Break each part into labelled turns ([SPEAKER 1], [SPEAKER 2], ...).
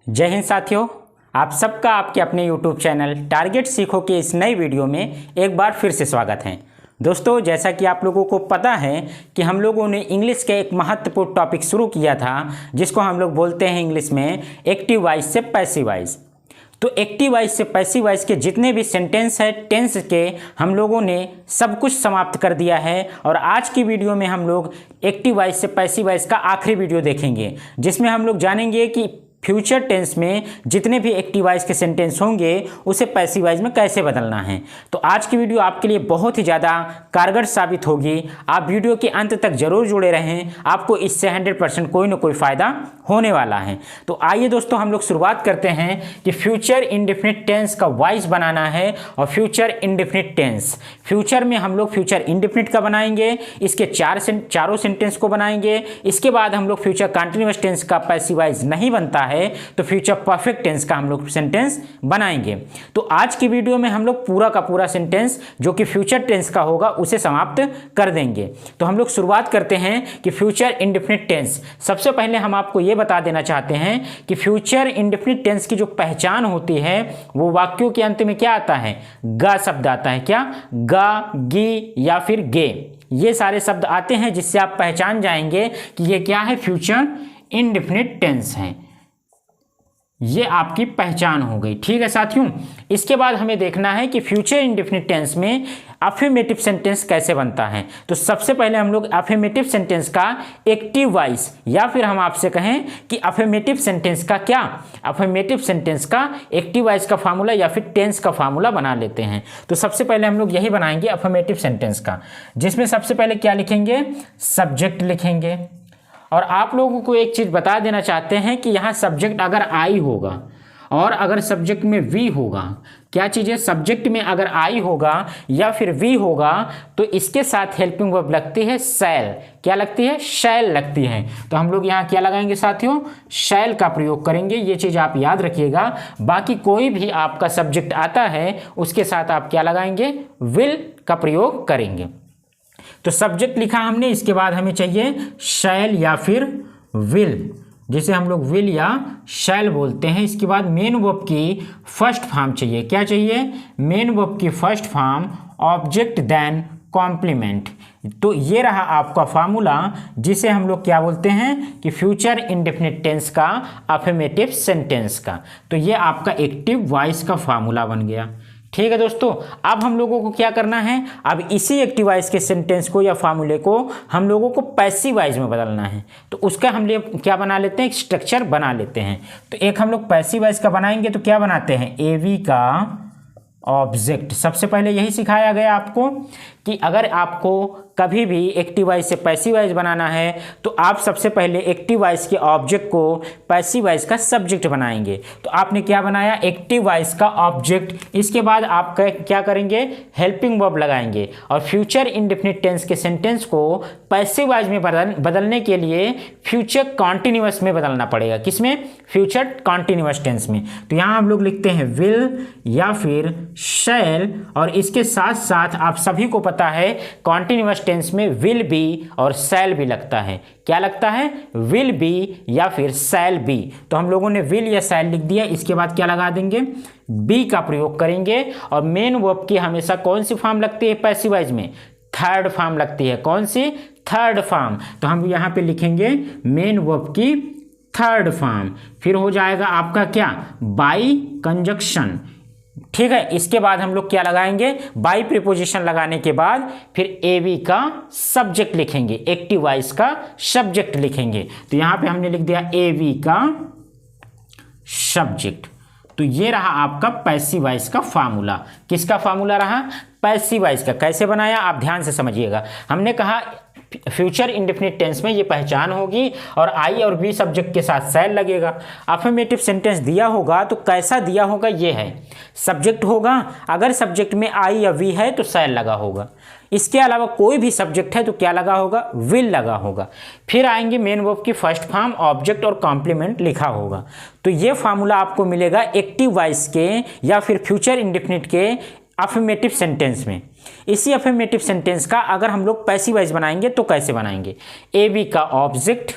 [SPEAKER 1] जय हिंद साथियों, आप सबका आपके अपने YouTube चैनल टारगेट सीखो के इस नई वीडियो में एक बार फिर से स्वागत है। दोस्तों, जैसा कि आप लोगों को पता है कि हम लोगों ने इंग्लिश का एक महत्वपूर्ण टॉपिक शुरू किया था जिसको हम लोग बोलते हैं इंग्लिश में एक्टिव वॉइस से पैसिव वॉइस। तो एक्टिव वॉइस से पैसिव वॉइस के जितने भी सेंटेंस है टेंस के हम लोगों ने सब कुछ समाप्त कर दिया है और आज की वीडियो में हम लोग एक्टिव वॉइस से पैसिव वॉइस का आखिरी वीडियो देखेंगे जिसमें हम लोग जानेंगे कि फ्यूचर टेंस में जितने भी एक्टिव वॉइस के सेंटेंस होंगे उसे पैसिव वॉइस में कैसे बदलना है। तो आज की वीडियो आपके लिए बहुत ही ज़्यादा कारगर साबित होगी। आप वीडियो के अंत तक जरूर जुड़े रहें, आपको इससे 100% कोई ना कोई फ़ायदा होने वाला है। तो आइए दोस्तों, हम लोग शुरुआत करते हैं कि फ्यूचर इंडेफिनिट टेंस का वॉइस बनाना है और फ्यूचर इंडेफिनिट टेंस फ्यूचर में हम लोग फ्यूचर इंडेफिनिट का बनाएंगे, इसके चारों सेंटेंस को बनाएंगे। इसके बाद हम लोग फ्यूचर कंटिन्यूअस टेंस का पैसिव वॉइस नहीं बनता है तो फ्यूचर परफेक्ट टेंस का हम लोग सेंटेंस बनाएंगे। तो आज की वीडियो में हम लोग पूरा का पूरा सेंटेंस जो कि फ्यूचर टेंस का होगा उसे समाप्त कर देंगे। तो हम लोग शुरुआत करते हैं कि फ्यूचर इंडेफिनिट टेंस। सबसे पहले हम आपको यह बता देना चाहते हैं कि फ्यूचर इंडेफिनिट टेंस की जो पहचान होती है वो वाक्यों के अंत में क्या आता है, गा शब्द आता है। क्या? गा, गी या फिर गे, ये सारे शब्द आते हैं जिससे आप पहचान जाएंगे कि ये क्या है, फ्यूचर इंडेफिनिट टेंस है। ये आपकी पहचान हो गई। ठीक है साथियों, इसके बाद हमें देखना है कि फ्यूचर इंडेफिनिट टेंस में अफर्मेटिव सेंटेंस कैसे बनता है। तो सबसे पहले हम लोग अफर्मेटिव सेंटेंस का एक्टिव वॉइस या फिर हम आपसे कहें कि अफर्मेटिव सेंटेंस का क्या, अफर्मेटिव सेंटेंस का एक्टिव वॉइस का फार्मूला या फिर टेंस का फार्मूला बना लेते हैं। तो सबसे पहले हम लोग यही बनाएंगे अफर्मेटिव सेंटेंस का, जिसमें सबसे पहले क्या लिखेंगे, सब्जेक्ट लिखेंगे। और आप लोगों को एक चीज़ बता देना चाहते हैं कि यहाँ सब्जेक्ट अगर आई होगा और अगर सब्जेक्ट में वी होगा, क्या चीज़ है, सब्जेक्ट में अगर आई होगा या फिर वी होगा तो इसके साथ हेल्पिंग वर्ब लगती है शैल। क्या लगती है? शैल लगती है। तो हम लोग यहाँ क्या लगाएंगे साथियों, शैल का प्रयोग करेंगे। ये चीज़ आप याद रखिएगा। बाकी कोई भी आपका सब्जेक्ट आता है उसके साथ आप क्या लगाएंगे, विल का प्रयोग करेंगे। तो सब्जेक्ट लिखा हमने, इसके बाद हमें चाहिए शैल या फिर विल, जिसे हम लोग विल या शैल बोलते हैं। इसके बाद मेन वर्ब की फर्स्ट फॉर्म चाहिए। क्या चाहिए? मेन वर्ब की first form object then complement. तो ये रहा आपका फार्मूला जिसे हम लोग क्या बोलते हैं कि फ्यूचर इंडेफिनिट टेंस का अफर्मेटिव सेंटेंस का। तो ये आपका एक्टिव वॉइस का फार्मूला बन गया। ठीक है दोस्तों, अब हम लोगों को क्या करना है, अब इसी एक्टिव वॉइस के सेंटेंस को या फार्मूले को हम लोगों को पैसिव वॉइस में बदलना है। तो उसका हम लोग क्या बना लेते हैं, एक स्ट्रक्चर बना लेते हैं। तो एक हम लोग पैसिव वॉइस का बनाएंगे तो क्या बनाते हैं, एवी का ऑब्जेक्ट। सबसे पहले यही सिखाया गया आपको कि अगर आपको कभी भी एक्टिव वॉइस से पैसिव वॉइस बनाना है तो आप सबसे पहले एक्टिव वॉइस के ऑब्जेक्ट को पैसिव वॉइस का सब्जेक्ट बनाएंगे। तो आपने क्या बनाया, एक्टिव वॉइस का ऑब्जेक्ट। इसके बाद आप क्या करेंगे, हेल्पिंग वर्ब लगाएंगे और फ्यूचर इंडेफिनिट टेंस के सेंटेंस को पैसिव वॉइस में बदलने के लिए फ्यूचर कॉन्टिन्यूअस में बदलना पड़ेगा। किसमें? फ्यूचर कॉन्टिन्यूअस टेंस में। तो यहाँ हम लोग लिखते हैं विल या फिर शैल, और इसके साथ साथ आप सभी को पता है कॉन्टिन्यूअस टेंस में विल बी और शैल भी लगता है। क्या लगता है? विल बी या फिर शैल बी। तो हम लोगों ने विल या शैल लिख दिया। इसके बाद क्या लगा देंगे, बी का प्रयोग करेंगे। और मेन वर्ब की हमेशा कौन सी फॉर्म लगती है पैसिव वॉइस में? थर्ड फॉर्म लगती है। कौन सी? Third form. तो हम यहाँ पे लिखेंगे मेन वर्ब की थर्ड फॉर्म। फिर हो जाएगा आपका क्या, बाई कंजक्शन। ठीक है, इसके बाद हम लोग क्या लगाएंगे, बाई प्रीपोजिशन लगाने के बाद फिर एवी का सब्जेक्ट लिखेंगे, एक्टिव वॉइस का सब्जेक्ट लिखेंगे। तो यहां पे हमने लिख दिया एवी का सब्जेक्ट। तो ये रहा आपका पैसिव वॉइस का फार्मूला। किसका फार्मूला रहा? पैसिव वॉइस का। कैसे बनाया आप ध्यान से समझिएगा। हमने कहा फ्यूचर इंडेफिनिट टेंस में ये पहचान होगी और आई और बी सब्जेक्ट के साथ शैल लगेगा। अफर्मेटिव सेंटेंस दिया होगा तो कैसा दिया होगा, ये है सब्जेक्ट होगा, अगर सब्जेक्ट में आई या वी है तो शैल लगा होगा। इसके अलावा कोई भी सब्जेक्ट है तो क्या लगा होगा, विल लगा होगा। फिर आएंगे मेन वर्ब की फर्स्ट फॉर्म, ऑब्जेक्ट और कॉम्प्लीमेंट लिखा होगा। तो ये फार्मूला आपको मिलेगा एक्टिव वॉइस के या फिर फ्यूचर इंडेफिनिट के अफर्मेटिव सेंटेंस में। इसी अफर्मेटिव सेंटेंस का अगर हम लोग पैसिव वॉइस बनाएंगे तो कैसे बनाएंगे, ए बी का ऑब्जेक्ट,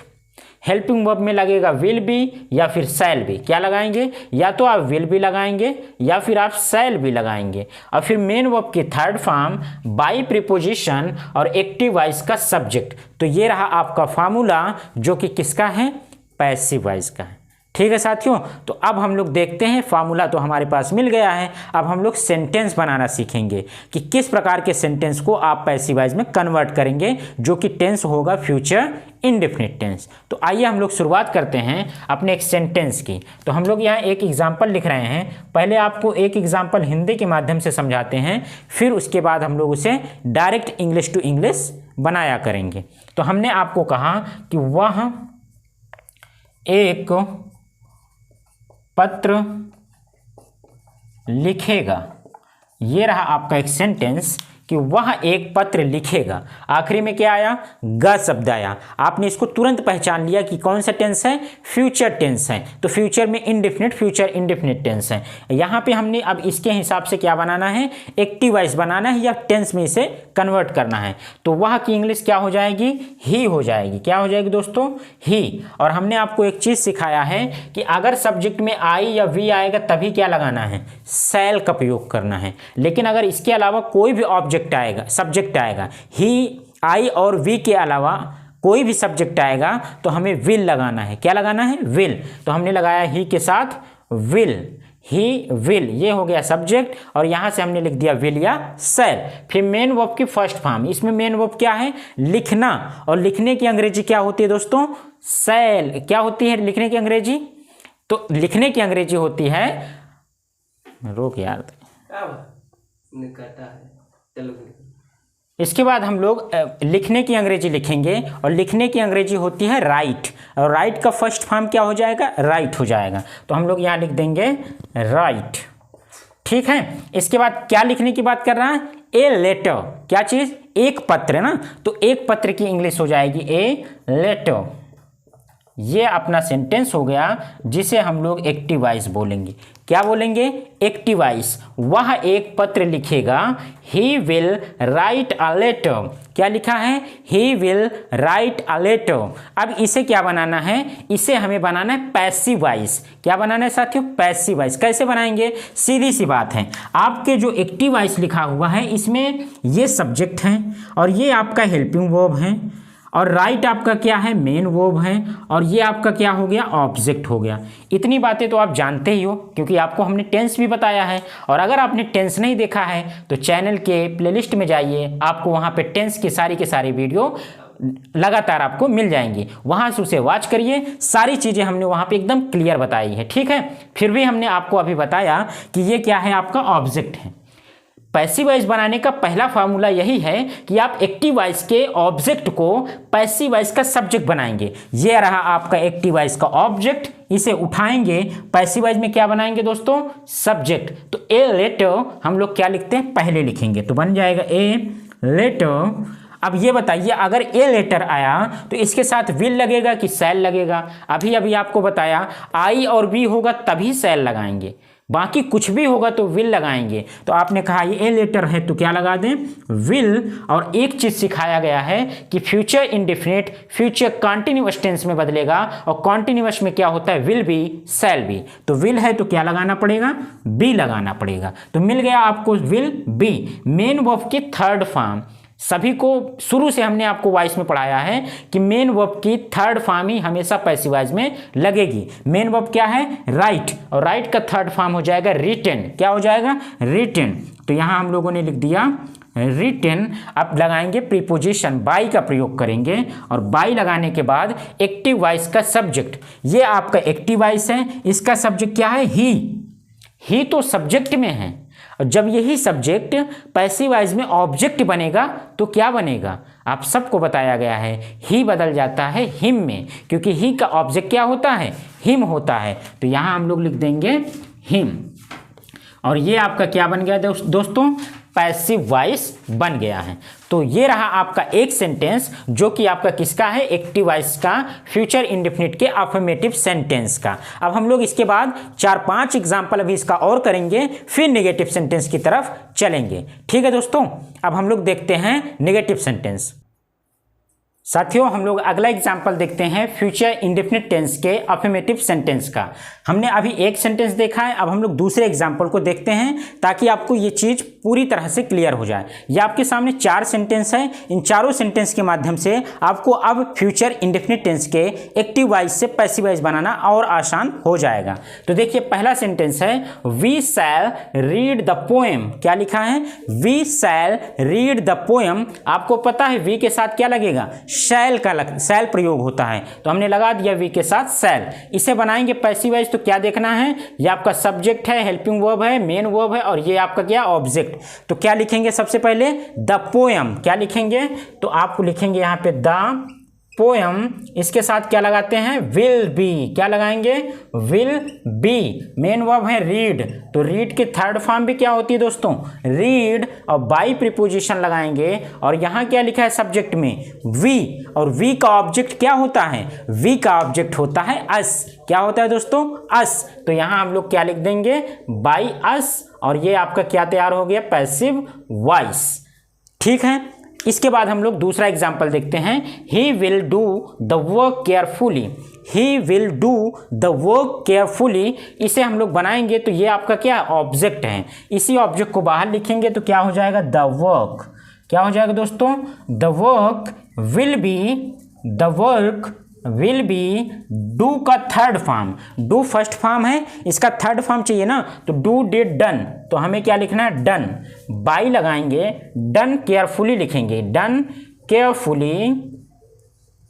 [SPEAKER 1] हेल्पिंग वर्ब में लगेगा विल बी या फिर शैल बी। क्या लगाएंगे, या तो आप विल बी लगाएंगे या फिर आप शैल बी लगाएंगे। और फिर मेन वर्ब की थर्ड फॉर्म बाई प्रीपोजिशन और एक्टिव वॉइस का सब्जेक्ट। तो ये रहा आपका फार्मूला जो कि किसका है, पैसिव वॉइस का है। ठीक है साथियों, तो अब हम लोग देखते हैं, फार्मूला तो हमारे पास मिल गया है, अब हम लोग सेंटेंस बनाना सीखेंगे कि किस प्रकार के सेंटेंस को आप पैसिव वॉइस में कन्वर्ट करेंगे, जो कि टेंस होगा फ्यूचर इंडेफिनिट टेंस। तो आइए हम लोग शुरुआत करते हैं अपने एक सेंटेंस की। तो हम लोग यहाँ एक एग्जाम्पल लिख रहे हैं। पहले आपको एक एग्जाम्पल हिंदी के माध्यम से समझाते हैं, फिर उसके बाद हम लोग उसे डायरेक्ट इंग्लिश टू इंग्लिश बनाया करेंगे। तो हमने आपको कहा कि वह एक पत्र लिखेगा। ये रहा आपका एक सेंटेंस कि वह एक पत्र लिखेगा। आखिरी में क्या आया, ग शब्द आया। आपने इसको तुरंत पहचान लिया कि कौन सा टेंस है, फ्यूचर टेंस है। तो फ्यूचर में इंडेफिनिट, फ्यूचर इंडेफिनिट टेंस है। यहाँ पे हमने अब इसके हिसाब से क्या बनाना है, एक्टिव वॉइस बनाना है या टेंस में इसे कन्वर्ट करना है। तो वह की इंग्लिश क्या हो जाएगी, ही हो जाएगी। क्या हो जाएगी दोस्तों, ही। और हमने आपको एक चीज सिखाया है कि अगर सब्जेक्ट में आई या वी आएगा तभी क्या लगाना है, शैल का प्रयोग करना है। लेकिन अगर इसके अलावा कोई भी ऑब्जेक्ट आएगा, सब्जेक्ट आएगा, ही, आई और वी के अलावा कोई भी सब्जेक्ट आएगा तो हमें विल लगाना है। क्या लगाना है, विल। तो हमने लगाया ही के साथ विल, ही विल, ये हो गया सब्जेक्ट। और यहां से हमने लिख दिया विल या शैल। फिर मेन वर्ब की फर्स्ट फॉर्म, इसमें मेन वर्ब क्या है, लिखना। और लिखने की अंग्रेजी क्या होती है दोस्तों, शैल। क्या होती है लिखने की अंग्रेजी, तो लिखने की अंग्रेजी होती है, रोक यार, इसके बाद हम लोग लिखने की अंग्रेजी लिखेंगे और लिखने की अंग्रेजी होती है राइट। और राइट का फर्स्ट फॉर्म क्या हो जाएगा, राइट हो जाएगा। तो हम लोग यहाँ लिख देंगे राइट। ठीक है, इसके बाद क्या लिखने की बात कर रहा है, ए लेटर। क्या चीज, एक पत्र ना, तो एक पत्र की इंग्लिश हो जाएगी ए लेटर। ये अपना सेंटेंस हो गया जिसे हम लोग एक्टिव वॉइस बोलेंगे। क्या बोलेंगे, एक्टिव वॉइस। वह एक पत्र लिखेगा, he will write a letter. क्या लिखा है, he will write a letter. अब इसे क्या बनाना है, इसे हमें बनाना है पैसिव वॉइस। क्या बनाना है साथियों, पैसिव वॉइस। कैसे बनाएंगे, सीधी सी बात है, आपके जो एक्टिव वॉइस लिखा हुआ है इसमें ये सब्जेक्ट है और ये आपका हेल्पिंग वर्ब है और राइट आपका क्या है, मेन वर्ब है और ये आपका क्या हो गया, ऑब्जेक्ट हो गया। इतनी बातें तो आप जानते ही हो क्योंकि आपको हमने टेंस भी बताया है। और अगर आपने टेंस नहीं देखा है तो चैनल के प्लेलिस्ट में जाइए, आपको वहाँ पे टेंस की सारी वीडियो लगातार आपको मिल जाएंगी, वहाँ से उसे वॉच करिए। सारी चीज़ें हमने वहाँ पे एकदम क्लियर बताई है। ठीक है, फिर भी हमने आपको अभी बताया कि ये क्या है, आपका ऑब्जेक्ट है। पैसिव वॉइस बनाने का पहला फार्मूला यही है कि आप एक्टिव वॉइस के ऑब्जेक्ट को पैसिव वॉइस का सब्जेक्ट बनाएंगे। ये रहा आपका एक्टिव वॉइस का ऑब्जेक्ट, इसे उठाएंगे, पैसिव वॉइस में क्या बनाएंगे दोस्तों, सब्जेक्ट। तो ए लेटर हम लोग क्या लिखते हैं, पहले लिखेंगे, तो बन जाएगा ए लेटर। अब ये बताइए, अगर ए लेटर आया तो इसके साथ विल लगेगा कि शैल लगेगा। अभी आपको बताया आई और बी होगा तभी शैल लगाएंगे, बाकी कुछ भी होगा तो विल लगाएंगे। तो आपने कहा ये ए लेटर है तो क्या लगा दें, विल। और एक चीज सिखाया गया है कि future indefinite future continuous tense में बदलेगा और कॉन्टिन्यूअस में क्या होता है, विल बी शैल बी। तो विल है तो क्या लगाना पड़ेगा, बी लगाना पड़ेगा। तो मिल गया आपको विल बी। मेन वर्ब की थर्ड फॉर्म, सभी को शुरू से हमने आपको वॉइस में पढ़ाया है कि मेन वर्ब की थर्ड फॉर्म ही हमेशा पैसिव वॉइस में लगेगी। मेन वर्ब क्या है, राइट, और राइट का थर्ड फॉर्म हो जाएगा रिटन। क्या हो जाएगा, रिटन। तो यहां हम लोगों ने लिख दिया रिटन। अब लगाएंगे प्रीपोजिशन, बाई का प्रयोग करेंगे और बाई लगाने के बाद एक्टिव वॉइस का सब्जेक्ट। ये आपका एक्टिव वॉइस है, इसका सब्जेक्ट क्या है, ही तो सब्जेक्ट में है। और जब यही सब्जेक्ट पैसिव वॉइस में ऑब्जेक्ट बनेगा तो क्या बनेगा, आप सबको बताया गया है, ही बदल जाता है हिम में, क्योंकि ही का ऑब्जेक्ट क्या होता है, हिम होता है। तो यहां हम लोग लिख देंगे हिम। और ये आपका क्या बन गया दोस्तों, पैसिव वॉइस बन गया है। तो ये रहा आपका एक सेंटेंस जो कि आपका किसका है, एक्टिव वॉइस का, फ्यूचर इंडेफिनिट के अफर्मेटिव सेंटेंस का। अब हम लोग इसके बाद 4-5 एग्जाम्पल अभी इसका और करेंगे, फिर नेगेटिव सेंटेंस की तरफ चलेंगे। ठीक है दोस्तों, अब हम लोग देखते हैं नेगेटिव सेंटेंस। साथियों हम लोग अगला एग्जाम्पल देखते हैं फ्यूचर इंडेफिनिट टेंस के अफर्मेटिव सेंटेंस का। हमने अभी एक सेंटेंस देखा है, अब हम लोग दूसरे एग्जाम्पल को देखते हैं ताकि आपको ये चीज़ पूरी तरह से क्लियर हो जाए। ये आपके सामने 4 सेंटेंस है, इन चारों सेंटेंस के माध्यम से आपको अब फ्यूचर इंडेफिनिट टेंस के एक्टिव वाइज से पैसिव वाइज बनाना और आसान हो जाएगा। तो देखिए पहला सेंटेंस है we shall read the poem. क्या लिखा है? We shall read the poem. आपको पता है वी के साथ क्या लगेगा? शैल शैल प्रयोग होता है, तो हमने लगा दिया वी के साथ शैल। इसे बनाएंगे पैसिव वाइज, तो क्या देखना है? ये आपका सब्जेक्ट है, हेल्पिंग वर्ब है, मेन वर्ब है और ये आपका क्या? ऑब्जेक्ट। तो क्या लिखेंगे सबसे पहले? The poem. क्या लिखेंगे? तो आप लिखेंगे यहाँ पे द पोएम, इसके साथ क्या लगाते हैं? Will be. क्या लगाएंगे? Will be. मेन वर्ब है रीड, तो रीड की थर्ड फॉर्म भी क्या होती है दोस्तों? रीड। और बाई प्रीपोजिशन लगाएंगे और यहाँ क्या लिखा है सब्जेक्ट में? वी। और वी का ऑब्जेक्ट क्या होता है? वी का ऑब्जेक्ट होता है अस। क्या होता है दोस्तों? अस। तो यहाँ हम लोग क्या लिख देंगे? By us. और ये आपका क्या तैयार हो गया? Passive voice. ठीक है, इसके बाद हम लोग दूसरा एग्जाम्पल देखते हैं। He will do the work carefully. He will do the work carefully, इसे हम लोग बनाएंगे तो ये आपका क्या? ऑब्जेक्ट है। इसी ऑब्जेक्ट को बाहर लिखेंगे तो क्या हो जाएगा? The work. क्या हो जाएगा दोस्तों? The work will be, the work will be. Do का third form, do first form है, इसका थर्ड फॉर्म चाहिए ना, तो डू डिड डन, तो हमें क्या लिखना है? डन। बाई लगाएंगे, डन केयरफुली लिखेंगे, done carefully,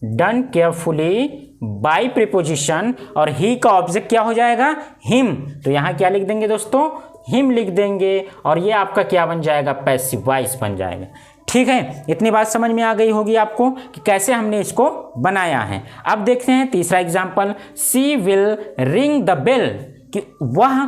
[SPEAKER 1] done carefully by preposition. और ही का ऑब्जेक्ट क्या हो जाएगा? हिम। तो यहाँ क्या लिख देंगे दोस्तों? हिम लिख देंगे और ये आपका क्या बन जाएगा? पैसिव वॉइस बन जाएगा। ठीक है, इतनी बात समझ में आ गई होगी आपको कि कैसे हमने इसको बनाया है। अब देखते हैं तीसरा example. She will ring the bell, कि वह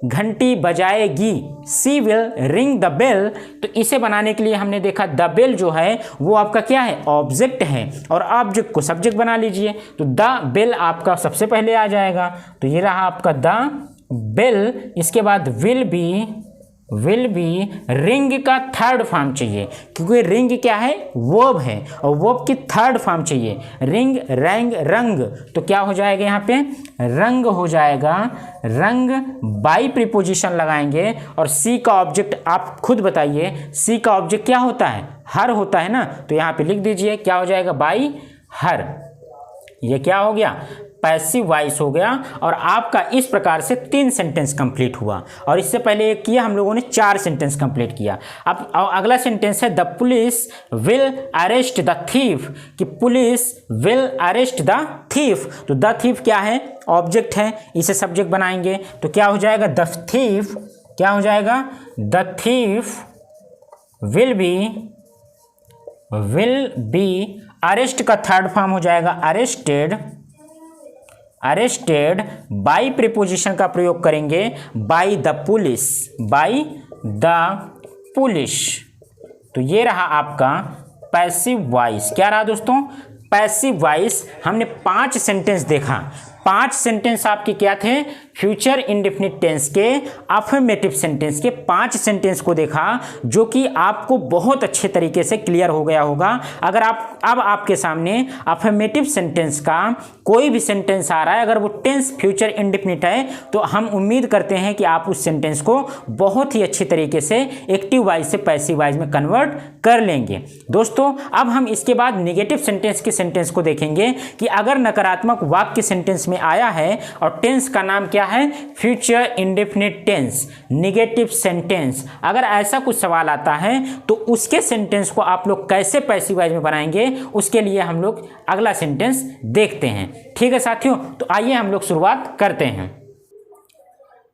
[SPEAKER 1] घंटी बजाएगी। She will ring the bell, तो इसे बनाने के लिए हमने देखा द बेल जो है वो आपका क्या है? ऑब्जेक्ट है, और ऑब्जेक्ट को सब्जेक्ट बना लीजिए, तो द बेल आपका सबसे पहले आ जाएगा। तो ये रहा आपका द बेल। इसके बाद विल बी, रिंग का थर्ड फॉर्म चाहिए, क्योंकि रिंग क्या है? वर्ब है, और वर्ब की थर्ड फॉर्म चाहिए। रिंग, रैंग, रंग, तो क्या हो जाएगा यहाँ पे? रंग हो जाएगा। रंग बाई प्रीपोजिशन लगाएंगे और सी का ऑब्जेक्ट आप खुद बताइए, सी का ऑब्जेक्ट क्या होता है? हर होता है ना, तो यहाँ पे लिख दीजिए क्या हो जाएगा? By her. ये क्या हो गया? पैसिव वॉइस हो गया। और आपका इस प्रकार से 3 सेंटेंस कंप्लीट हुआ, और इससे पहले एक किया हम लोगों ने 4 सेंटेंस कंप्लीट किया। अब अगला सेंटेंस है the police will arrest the thief, कि police will arrest the thief. तो द थीफ क्या है? ऑब्जेक्ट है, इसे सब्जेक्ट बनाएंगे तो क्या हो जाएगा? The thief. क्या हो जाएगा? The thief will be. Arrest का थर्ड फॉर्म हो जाएगा अरेस्टेड। अरेस्टेड बाई प्रीपोजिशन का प्रयोग करेंगे, by the police, by the police. तो ये रहा आपका पैसिव वॉइस। क्या रहा दोस्तों? Passive voice. हमने 5 सेंटेंस देखा। 5 सेंटेंस आपके क्या थे? फ्यूचर इंडेफिनिट टेंस के अफर्मेटिव सेंटेंस के 5 सेंटेंस को देखा, जो कि आपको बहुत अच्छे तरीके से क्लियर हो गया होगा। अगर आप अब आपके सामने अफर्मेटिव सेंटेंस का कोई भी सेंटेंस आ रहा है, अगर वो टेंस फ्यूचर इंडेफिनिट है, तो हम उम्मीद करते हैं कि आप उस सेंटेंस को बहुत ही अच्छी तरीके से एक्टिव वाइज से पैसिव वाइज में कन्वर्ट कर लेंगे। दोस्तों अब हम इसके बाद नेगेटिव सेंटेंस के सेंटेंस को देखेंगे कि अगर नकारात्मक वाक्य सेंटेंस में आया है और टेंस का नाम क्या है? Future indefinite tense, negative sentence. अगर ऐसा कुछ सवाल आता है तो उसके सेंटेंस को आप लोग कैसे पैसिव वाइज में बनाएंगे, उसके लिए हम लोग अगला सेंटेंस देखते हैं। ठीक है साथियों, तो आइए हम लोग शुरुआत करते हैं।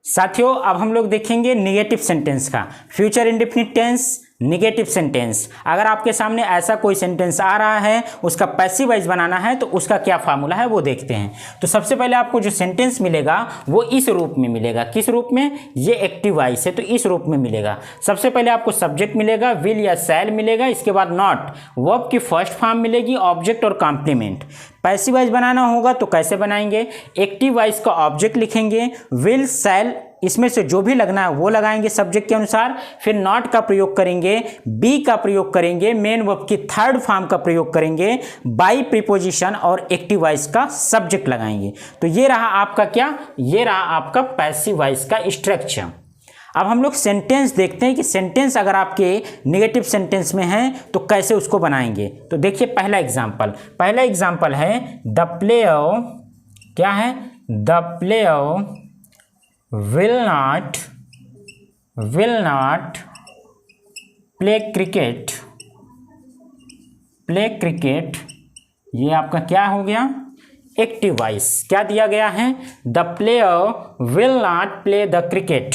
[SPEAKER 1] साथियों अब हम लोग देखेंगे नेगेटिव सेंटेंस का, future indefinite tense, negative sentence. अगर आपके सामने ऐसा कोई सेंटेंस आ रहा है, उसका पैसिव वाइज बनाना है, तो उसका क्या फार्मूला है वो देखते हैं। तो सबसे पहले आपको जो सेंटेंस मिलेगा वो इस रूप में मिलेगा। किस रूप में? ये एक्टिव वाइज है तो इस रूप में मिलेगा। सबसे पहले आपको सब्जेक्ट मिलेगा, विल या शैल मिलेगा, इसके बाद नॉट, वर्ब की फर्स्ट फॉर्म मिलेगी, ऑब्जेक्ट और कॉम्प्लीमेंट। पैसिव वाइज बनाना होगा तो कैसे बनाएंगे? एक्टिव वाइज का ऑब्जेक्ट लिखेंगे, विल, शैल, इसमें से जो भी लगना है वो लगाएंगे सब्जेक्ट के अनुसार, फिर नॉट का प्रयोग करेंगे, बी का प्रयोग करेंगे, मेन वर्ब की थर्ड फॉर्म का प्रयोग करेंगे, बाई प्रीपोजिशन और एक्टिव वॉइस का सब्जेक्ट लगाएंगे। तो ये रहा आपका क्या, ये रहा आपका पैसिव वॉइस का स्ट्रक्चर। अब हम लोग सेंटेंस देखते हैं कि सेंटेंस अगर आपके नेगेटिव सेंटेंस में है तो कैसे उसको बनाएंगे। तो देखिए पहला एग्जाम्पल है द प्लेयर, क्या है, the player will not play cricket. ये आपका क्या हो गया, एक्टिव वॉइस। क्या दिया गया है, the player will not play the cricket.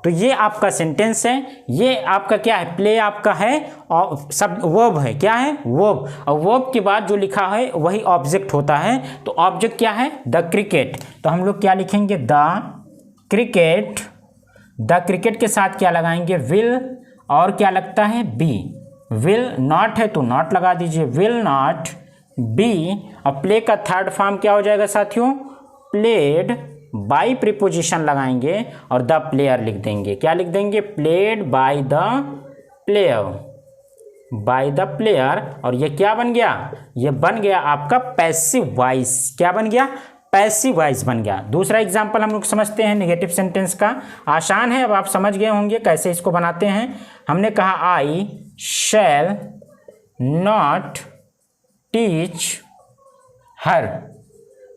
[SPEAKER 1] तो ये आपका सेंटेंस है, ये आपका क्या है, प्ले आपका है और सब वर्ब है, क्या है, वर्ब, और वर्ब के बाद जो लिखा है वही ऑब्जेक्ट होता है। तो ऑब्जेक्ट क्या है, द क्रिकेट। तो हम लोग क्या लिखेंगे, द क्रिकेट के साथ क्या लगाएंगे, विल, और क्या लगता है, बी। विल नॉट है तो नॉट लगा दीजिए, विल नॉट बी। और प्ले का थर्ड फॉर्म क्या हो जाएगा साथियों, प्लेड। बाई प्रीपोजिशन लगाएंगे और द प्लेयर लिख देंगे। क्या लिख देंगे, प्लेड बाय द प्लेयर। और ये क्या बन गया, ये बन गया आपका पैसिव वॉइस। क्या बन गया, पैसिव वॉइस बन गया। दूसरा एग्जांपल हम लोग समझते हैं नेगेटिव सेंटेंस का, आसान है, अब आप समझ गए होंगे कैसे इसको बनाते हैं। हमने कहा I shall not teach her,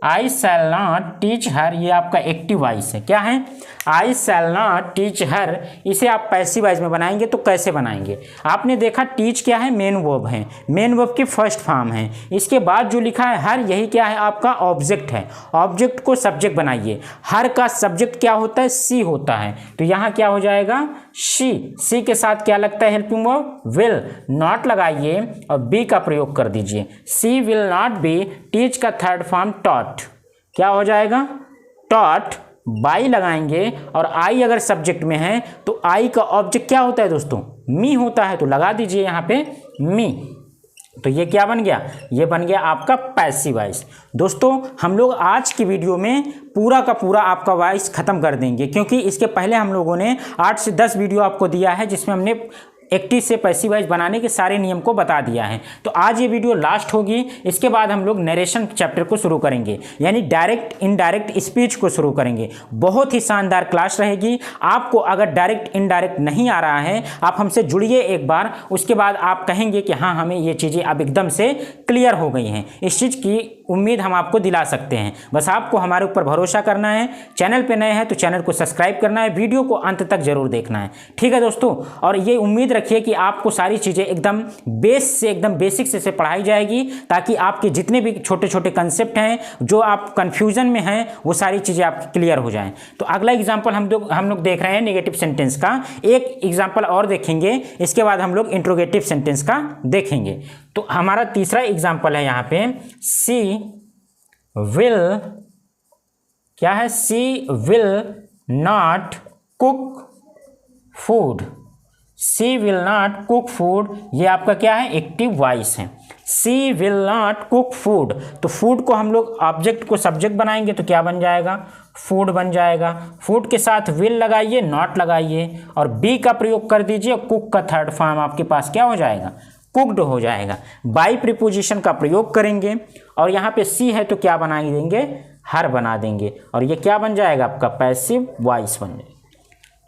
[SPEAKER 1] I shall not teach her, ये आपका एक्टिव वॉइस है। क्या है, आई शैल नॉट टीच हर। इसे आप पैसिव वॉइस में बनाएंगे तो कैसे बनाएंगे, आपने देखा टीच क्या है, मेन वर्ब है, मेन वर्ब की फर्स्ट फॉर्म है। इसके बाद जो लिखा है हर, यही क्या है, आपका ऑब्जेक्ट है। ऑब्जेक्ट को सब्जेक्ट बनाइए। हर का सब्जेक्ट क्या होता है, सी होता है। तो यहाँ क्या हो जाएगा, सी के साथ क्या लगता है, हेल्पिंग वर्ब, विल। नॉट लगाइए और बी का प्रयोग कर दीजिए, सी विल नॉट बी। टीच का थर्ड फॉर्म टॉट, क्या हो जाएगा, टॉट। बाई लगाएंगे और आई अगर सब्जेक्ट में है तो आई का ऑब्जेक्ट क्या होता है दोस्तों, मी होता है। तो लगा दीजिए यहाँ पे मी। तो ये क्या बन गया, ये बन गया आपका पैसिव वॉइस। दोस्तों हम लोग आज की वीडियो में पूरा का पूरा आपका वॉइस खत्म कर देंगे, क्योंकि इसके पहले हम लोगों ने 8 से 10 वीडियो आपको दिया है जिसमें हमने एक्टिव से पैसिव वॉइस बनाने के सारे नियम को बता दिया है। तो आज ये वीडियो लास्ट होगी, इसके बाद हम लोग नरेशन चैप्टर को शुरू करेंगे, यानी डायरेक्ट इनडायरेक्ट स्पीच को शुरू करेंगे। बहुत ही शानदार क्लास रहेगी। आपको अगर डायरेक्ट इनडायरेक्ट नहीं आ रहा है, आप हमसे जुड़िए एक बार, उसके बाद आप कहेंगे कि हाँ हमें ये चीज़ें अब एकदम से क्लियर हो गई हैं। इस चीज़ की उम्मीद हम आपको दिला सकते हैं। बस आपको हमारे ऊपर भरोसा करना है। चैनल पे नए हैं तो चैनल को सब्सक्राइब करना है, वीडियो को अंत तक जरूर देखना है, ठीक है दोस्तों। और ये उम्मीद रखिए कि आपको सारी चीज़ें एकदम बेस से, एकदम बेसिक से पढ़ाई जाएगी, ताकि आपके जितने भी छोटे छोटे कंसेप्ट हैं, जो आप कन्फ्यूजन में हैं, वो सारी चीज़ें आपकी क्लियर हो जाएं। तो अगला एग्जाम्पल हम लोग देख रहे हैं नेगेटिव सेंटेंस का। एक एग्जाम्पल और देखेंगे, इसके बाद हम लोग इंट्रोगेटिव सेंटेंस का देखेंगे। तो हमारा तीसरा एग्जाम्पल है यहाँ पे, सी विल, क्या है, she will not cook food. She will not cook food, ये आपका क्या है, एक्टिव वॉइस है। She will not cook food. तो फूड को हम लोग ऑब्जेक्ट को सब्जेक्ट बनाएंगे तो क्या बन जाएगा, फूड बन जाएगा। फूड के साथ विल लगाइए, नॉट लगाइए और बी का प्रयोग कर दीजिए। कुक का थर्ड फॉर्म आपके पास क्या हो जाएगा, कुक्ड हो जाएगा। बाई प्रीपोजिशन का प्रयोग करेंगे और यहाँ पे सी है तो क्या बना देंगे, हर बना देंगे, और ये क्या बन जाएगा, आपका पैसिव वॉइस बन जाएगा।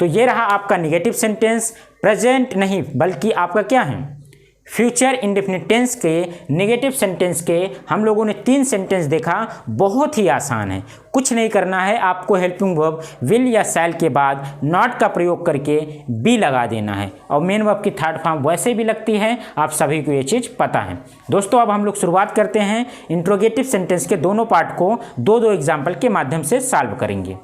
[SPEAKER 1] तो ये रहा आपका नेगेटिव सेंटेंस। प्रेजेंट नहीं बल्कि आपका क्या है, फ्यूचर इंडेफिनिट टेंस के नेगेटिव सेंटेंस के हम लोगों ने 3 सेंटेंस देखा। बहुत ही आसान है, कुछ नहीं करना है, आपको हेल्पिंग वर्ब विल या शैल के बाद नॉट का प्रयोग करके बी लगा देना है, और मेन वर्ब की थर्ड फॉर्म वैसे भी लगती है, आप सभी को ये चीज़ पता है। दोस्तों अब हम लोग शुरुआत करते हैं, इंट्रोगेटिव सेंटेंस के दोनों पार्ट को 2-2 एग्जाम्पल के माध्यम से सॉल्व करेंगे।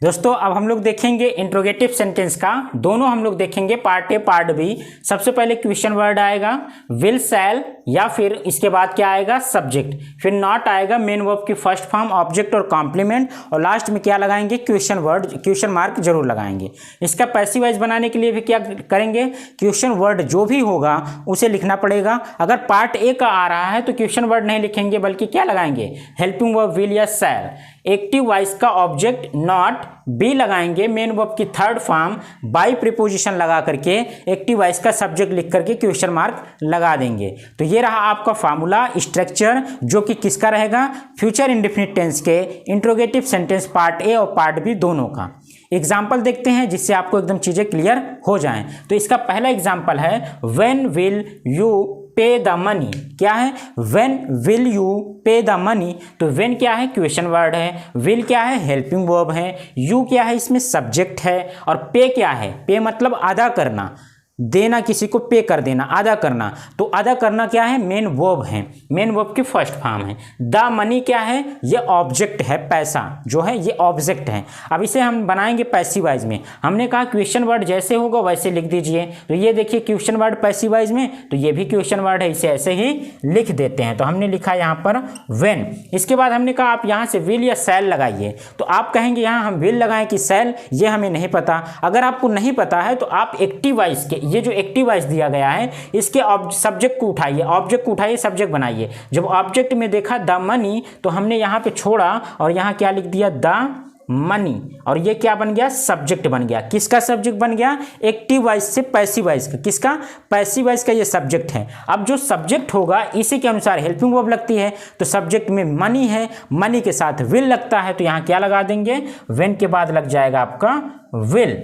[SPEAKER 1] दोस्तों अब हम लोग देखेंगे इंट्रोगेटिव सेंटेंस का, दोनों हम लोग देखेंगे, पार्ट ए पार्ट बी। सबसे पहले क्वेश्चन वर्ड आएगा विल शैल, या फिर इसके बाद क्या आएगा, सब्जेक्ट, फिर नॉट आएगा, मेन वर्ब की फर्स्ट फॉर्म, ऑब्जेक्ट और कॉम्प्लीमेंट, और लास्ट में क्या लगाएंगे, क्वेश्चन वर्ड, क्वेश्चन मार्क जरूर लगाएंगे। इसका पैसिव वॉइस बनाने के लिए भी क्या करेंगे, क्वेश्चन वर्ड जो भी होगा उसे लिखना पड़ेगा। अगर पार्ट ए का आ रहा है तो क्वेश्चन वर्ड नहीं लिखेंगे, बल्कि क्या लगाएंगे, हेल्पिंग वर्ब विल या शैल। एक्टिव वॉइस का ऑब्जेक्ट नॉट, बी लगाएंगे मेन वर्ब की थर्ड फॉर्म, बाई प्रीपोजिशन लगा करके एक्टिव वॉइस का सब्जेक्ट लिख करके क्वेश्चन मार्क लगा देंगे। तो ये रहा आपका फार्मूला स्ट्रक्चर, जो कि किसका रहेगा, फ्यूचर इंडेफिनिट टेंस के इंट्रोगेटिव सेंटेंस पार्ट ए और पार्ट बी दोनों का। एग्जाम्पल देखते हैं जिससे आपको एकदम चीज़ें क्लियर हो जाएं। तो इसका पहला एग्जाम्पल है व्हेन विल यू पे द मनी। क्या है, व्हेन विल यू पे द मनी। तो व्हेन क्या है, क्वेश्चन वर्ड है, विल क्या है, हेल्पिंग वर्ब है, यू क्या है, इसमें सब्जेक्ट है, और पे क्या है, पे मतलब अदा करना, देना, किसी को पे कर देना, अदा करना। तो अदा करना क्या है, मेन वर्ब है, मेन वर्ब की फर्स्ट फॉर्म है। द मनी क्या है, ये ऑब्जेक्ट है, पैसा जो है ये ऑब्जेक्ट है। अब इसे हम बनाएंगे पैसिव वॉइस में। हमने कहा क्वेश्चन वर्ड जैसे होगा वैसे लिख दीजिए। तो ये देखिए क्वेश्चन वर्ड पैसिव वॉइस में, तो ये भी क्वेश्चन वर्ड है, इसे ऐसे ही लिख देते हैं। तो हमने लिखा यहाँ पर व्हेन। इसके बाद हमने कहा आप यहाँ से विल या सैल लगाइए। तो आप कहेंगे यहाँ हम विल लगाएं कि सैल, ये हमें नहीं पता। अगर आपको नहीं पता है तो आप एक्टिव वॉइस के, ये जो एक्टिव वॉइस दिया गया है इसके सब्जेक्ट को उठाइए, ऑब्जेक्ट को उठाइए, सब्जेक्ट बनाइए। जब ऑब्जेक्ट में देखा द मनी तो हमने यहाँ पे छोड़ा और यहाँ क्या लिख दिया, द मनी, और ये क्या बन गया, सब्जेक्ट बन गया। किसका सब्जेक्ट बन गया, एक्टिव वॉइस से पैसिव वॉइस का। किसका, पैसिव वॉइस का ये सब्जेक्ट है। अब जो सब्जेक्ट होगा इसी के अनुसार हेल्पिंग वर्ब लगती है। तो सब्जेक्ट में मनी है, मनी के साथ विल लगता है, तो यहाँ क्या लगा देंगे, व्हेन के बाद लग जाएगा आपका विल।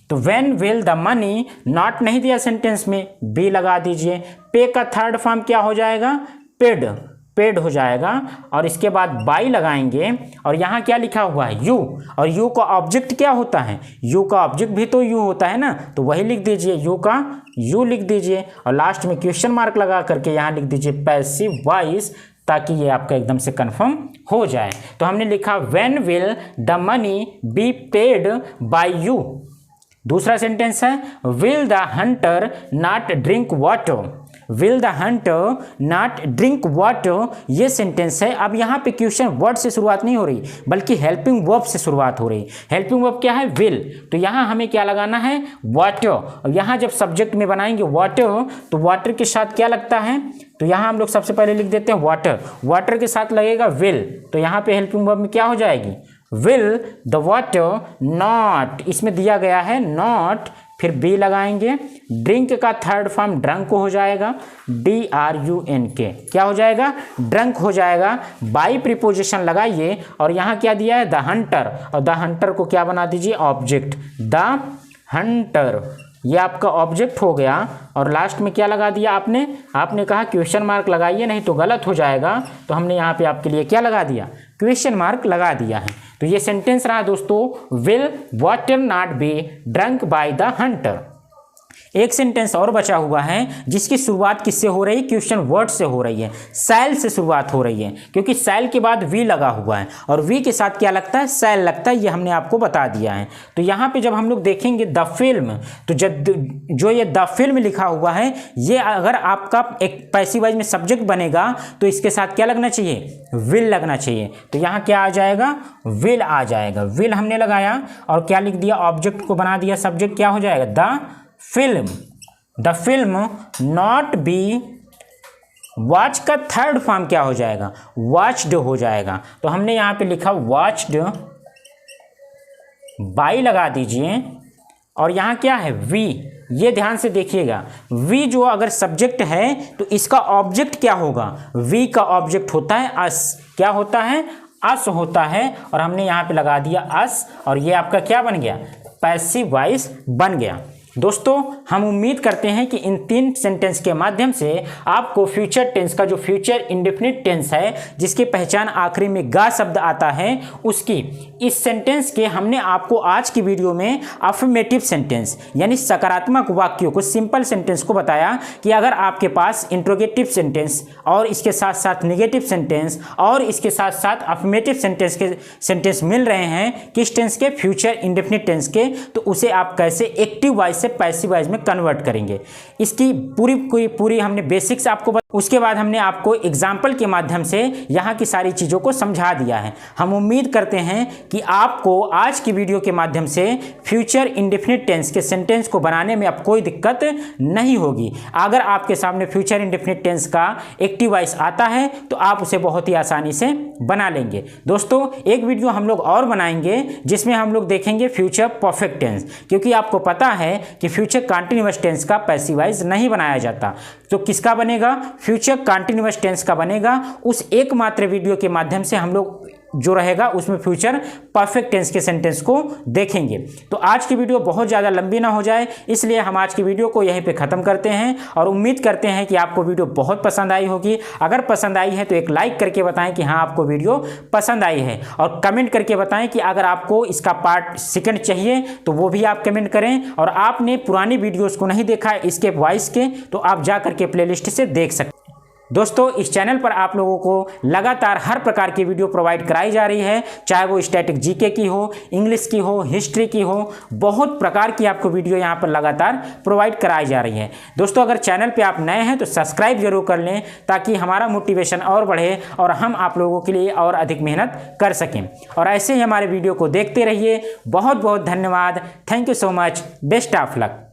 [SPEAKER 1] तो when will the money, not नहीं दिया सेंटेंस में, बी लगा दीजिए। पे का थर्ड फॉर्म क्या हो जाएगा, पेड, पेड हो जाएगा। और इसके बाद बाई लगाएंगे और यहाँ क्या लिखा हुआ है, यू, और यू का ऑब्जेक्ट क्या होता है, यू का ऑब्जेक्ट भी तो यू होता है ना, तो वही लिख दीजिए, यू का यू लिख दीजिए। और लास्ट में क्वेश्चन मार्क लगा करके यहाँ लिख दीजिए पैसिव वॉइस, ताकि ये आपका एकदम से कंफर्म हो जाए। तो हमने लिखा when will the money be paid by you. दूसरा सेंटेंस है will the Hunter not drink water, will the Hunter not drink water, ये सेंटेंस है। अब यहाँ पे क्वेश्चन वर्ड से शुरुआत नहीं हो रही बल्कि हेल्पिंग वर्ब से शुरुआत हो रही। हेल्पिंग वर्ब क्या है, विल। तो यहाँ हमें क्या लगाना है, वाटर। और यहाँ जब सब्जेक्ट में बनाएंगे वाटर, तो वाटर के साथ क्या लगता है, तो यहाँ हम लोग सबसे पहले लिख देते हैं वाटर, वाटर के साथ लगेगा विल। तो यहाँ पे हेल्पिंग वर्ब में क्या हो जाएगी, विल द वाटर नॉट, इसमें दिया गया है नॉट, फिर बी लगाएंगे। ड्रिंक का थर्ड फॉर्म ड्रंक हो जाएगा, DRUNK, क्या हो जाएगा, ड्रंक हो जाएगा। बाई प्रीपोजिशन लगाइए और यहाँ क्या दिया है, द हंटर, और द हंटर को क्या बना दीजिए, ऑब्जेक्ट, द हंटर, ये आपका ऑब्जेक्ट हो गया। और लास्ट में क्या लगा दिया आपने कहा क्वेश्चन मार्क लगाइए, नहीं तो गलत हो जाएगा। तो हमने यहाँ पे आपके लिए क्या लगा दिया, क्वेश्चन मार्क लगा दिया है। तो ये सेंटेंस रहा दोस्तों, will water not be drunk by the Hunter. एक सेंटेंस और बचा हुआ है जिसकी शुरुआत किससे हो रही है, क्वेश्चन वर्ड से हो रही है, सैल से शुरुआत हो रही है, क्योंकि सैल के बाद वी लगा हुआ है और वी के साथ क्या लगता है, सैल लगता है, ये हमने आपको बता दिया है। तो यहाँ पे जब हम लोग देखेंगे द फिल्म, तो जो ये द फिल्म लिखा हुआ है, ये अगर आपका एक पैसिव वॉइस में सब्जेक्ट बनेगा तो इसके साथ क्या लगना चाहिए, विल लगना चाहिए। तो यहाँ क्या आ जाएगा, विल आ जाएगा, विल हमने लगाया और क्या लिख दिया, ऑब्जेक्ट को बना दिया, सब्जेक्ट क्या हो जाएगा, the film, the film not be, watch का थर्ड फॉर्म क्या हो जाएगा, वॉच्ड हो जाएगा। तो हमने यहाँ पे लिखा वॉच्ड, बाई लगा दीजिए और यहाँ क्या है, वी, ये ध्यान से देखिएगा, वी जो अगर सब्जेक्ट है तो इसका ऑब्जेक्ट क्या होगा, वी का ऑब्जेक्ट होता है अस, क्या होता है, अस होता है। और हमने यहाँ पे लगा दिया अस और ये आपका क्या बन गया, पैसिव वॉइस बन गया। दोस्तों हम उम्मीद करते हैं कि इन 3 सेंटेंस के माध्यम से आपको फ्यूचर टेंस का जो फ्यूचर इंडेफिनिट टेंस है, जिसकी पहचान आखिरी में गा शब्द आता है, उसकी इस सेंटेंस के हमने आपको आज की वीडियो में अफर्मेटिव सेंटेंस यानी सकारात्मक वाक्यों को, सिंपल सेंटेंस को बताया कि अगर आपके पास इंट्रोगेटिव सेंटेंस और इसके साथ साथ नेगेटिव सेंटेंस और इसके साथ साथ अफर्मेटिव सेंटेंस के सेंटेंस मिल रहे हैं किस टेंस के, फ्यूचर इंडेफिनिट टेंस के, तो उसे आप कैसे एक्टिव वॉइस से पैसिव वॉइस में कन्वर्ट करेंगे। इसकी पूरी हमने बेसिक्स आपको उसके बाद हमने आपको एग्जाम्पल के माध्यम से यहाँ की सारी चीज़ों को समझा दिया है। हम उम्मीद करते हैं कि आपको आज की वीडियो के माध्यम से फ्यूचर इंडेफिनिट टेंस के सेंटेंस को बनाने में अब कोई दिक्कत नहीं होगी। अगर आपके सामने फ्यूचर इंडेफिनिट टेंस का एक्टिव वॉइस आता है तो आप उसे बहुत ही आसानी से बना लेंगे। दोस्तों, एक वीडियो हम लोग और बनाएंगे जिसमें हम लोग देखेंगे फ्यूचर परफेक्ट टेंस, क्योंकि आपको पता है कि फ्यूचर कंटीन्यूअस टेंस का पैसिव वॉइस नहीं बनाया जाता। तो किसका बनेगा? फ्यूचर कंटीन्यूअस टेंस का बनेगा। उस एकमात्र वीडियो के माध्यम से हम लोग जो रहेगा उसमें फ्यूचर परफेक्ट टेंस के सेंटेंस को देखेंगे। तो आज की वीडियो बहुत ज़्यादा लंबी ना हो जाए, इसलिए हम आज की वीडियो को यहीं पे ख़त्म करते हैं और उम्मीद करते हैं कि आपको वीडियो बहुत पसंद आई होगी। अगर पसंद आई है तो एक लाइक करके बताएं कि हाँ आपको वीडियो पसंद आई है, और कमेंट करके बताएं कि अगर आपको इसका पार्ट सेकंड चाहिए तो वो भी आप कमेंट करें। और आपने पुरानी वीडियोज़ को नहीं देखा इसके वॉइस के, तो आप जा करके प्लेलिस्ट से देख सकते हैं। दोस्तों, इस चैनल पर आप लोगों को लगातार हर प्रकार की वीडियो प्रोवाइड कराई जा रही है, चाहे वो स्टैटिक जीके की हो, इंग्लिश की हो, हिस्ट्री की हो, बहुत प्रकार की आपको वीडियो यहाँ पर लगातार प्रोवाइड कराई जा रही है। दोस्तों, अगर चैनल पे आप नए हैं तो सब्सक्राइब जरूर कर लें ताकि हमारा मोटिवेशन और बढ़े और हम आप लोगों के लिए और अधिक मेहनत कर सकें। और ऐसे ही हमारे वीडियो को देखते रहिए। बहुत बहुत धन्यवाद। Thank you so much. Best of luck.